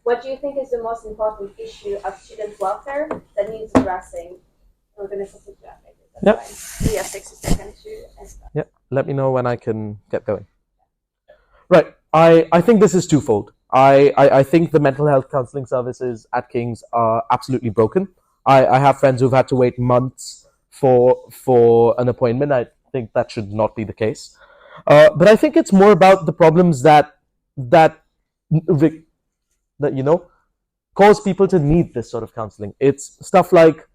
What do you think is the most important issue of student welfare that needs addressing? We're going to substitute that later. That's fine. We have 60 seconds to start. Yeah, let me know when I can get going. Right, I think this is twofold. I think the mental health counseling services at King's are absolutely broken. I have friends who've had to wait months for an appointment. I think that should not be the case. But I think it's more about the problems that cause people to need this sort of counseling. It's stuff like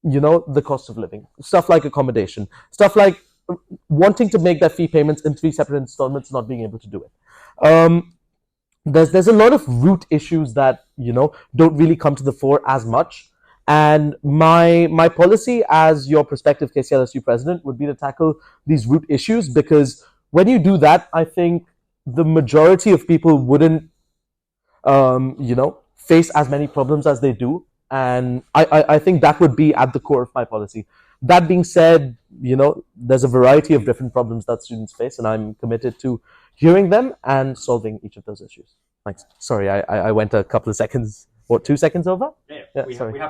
the cost of living, stuff like accommodation, stuff like wanting to make their fee payments in 3 separate installments, not being able to do it. There's a lot of root issues that don't really come to the fore as much. And my policy as your prospective KCLSU president would be to tackle these root issues, because when you do that, I think the majority of people wouldn't face as many problems as they do. And I think that would be at the core of my policy. That being said, there's a variety of different problems that students face, and I'm committed to hearing them and solving each of those issues. Thanks. Sorry, I went a couple of seconds, 2 seconds over? Yeah, sorry.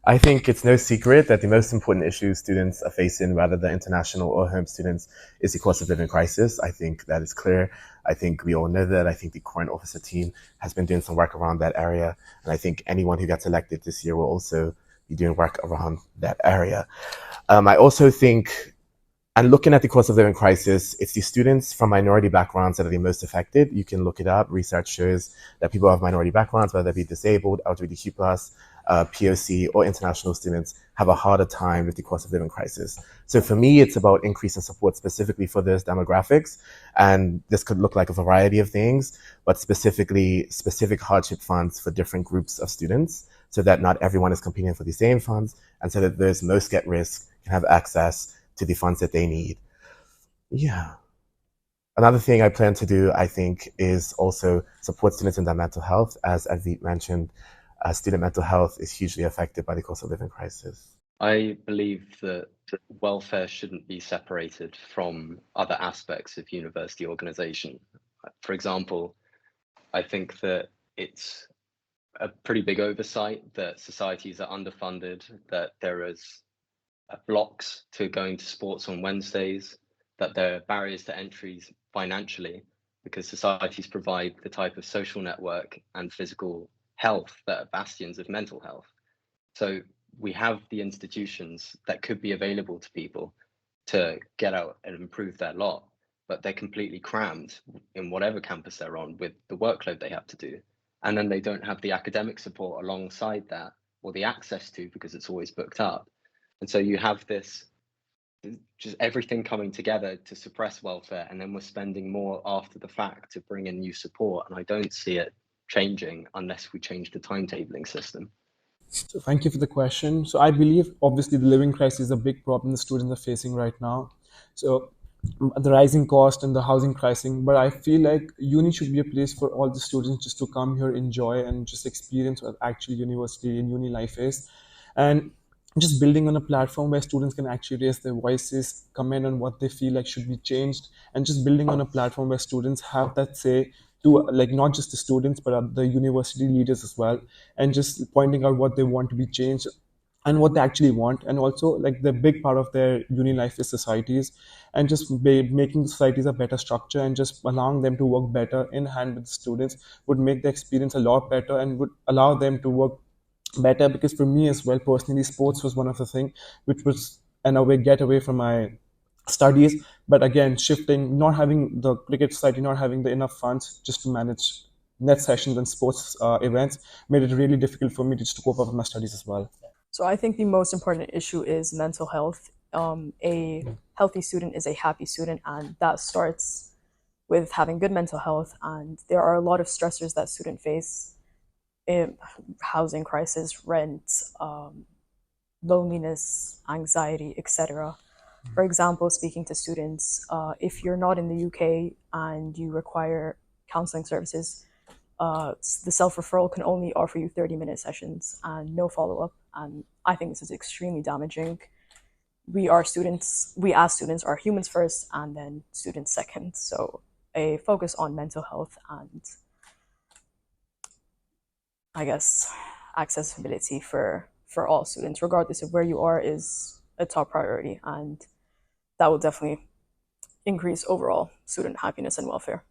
I think it's no secret that the most important issue students are facing, whether they're international or home students, is the cost of living crisis. I think that is clear. I think we all know that. I think the current officer team has been doing some work around that area. And I think anyone who gets elected this year will also be doing work around that area. I also think, and looking at the cost of living crisis, it's the students from minority backgrounds that are the most affected. You can look it up. Research shows that people of minority backgrounds, whether they be disabled, LGBTQ+, POC, or international students, have a harder time with the cost of living crisis. So for me, it's about increasing support specifically for those demographics. And this could look like a variety of things, but specific hardship funds for different groups of students, so that not everyone is competing for the same funds, and so that those most at risk can have access to the funds that they need. Yeah. Another thing I plan to do, I think, is also support students in their mental health. As Advit mentioned, student mental health is hugely affected by the cost of living crisis. I believe that welfare shouldn't be separated from other aspects of university organization. For example, I think that it's a pretty big oversight that societies are underfunded, that there is blocks to going to sports on Wednesdays, that there are barriers to entries financially, because societies provide the type of social network and physical health that are bastions of mental health. So we have the institutions that could be available to people to get out and improve their lot, but they're completely crammed in whatever campus they're on with the workload they have to do. And then they don't have the academic support alongside that, or the access to, because it's always booked up. And so you have this, just everything coming together to suppress welfare, and then we're spending more after the fact to bring in new support. And I don't see it changing unless we change the timetabling system. So thank you for the question. So I believe obviously the living crisis is a big problem the students are facing right now. So the rising cost and the housing crisis, but I feel like uni should be a place for all the students just to come here, enjoy, and just experience what actual university and uni life is. And just building on a platform where students can actually raise their voices, comment on what they feel like should be changed, and just building on a platform where students have that say to, like, not just the students but the university leaders as well, and just pointing out what they want to be changed and what they actually want. And also, like, the big part of their uni life is societies, and just making societies a better structure and just allowing them to work better in hand with the students would make the experience a lot better and would allow them to work better. Because for me as well, personally, sports was one of the things which was in a way get away from my studies, but again, shifting, not having the cricket society, not having the enough funds just to manage net sessions and sports events, made it really difficult for me just to cope up with my studies as well. So I think the most important issue is mental health. A healthy student is a happy student, and that starts with having good mental health. And there are a lot of stressors that students face: housing crisis, rent, loneliness, anxiety, etc. For example, speaking to students, if you're not in the UK and you require counseling services, the self-referral can only offer you 30-minute sessions and no follow-up. And I think this is extremely damaging. We as students are humans first and then students second. So a focus on mental health and I guess, accessibility for all students, regardless of where you are, is a top priority, and that will definitely increase overall student happiness and welfare.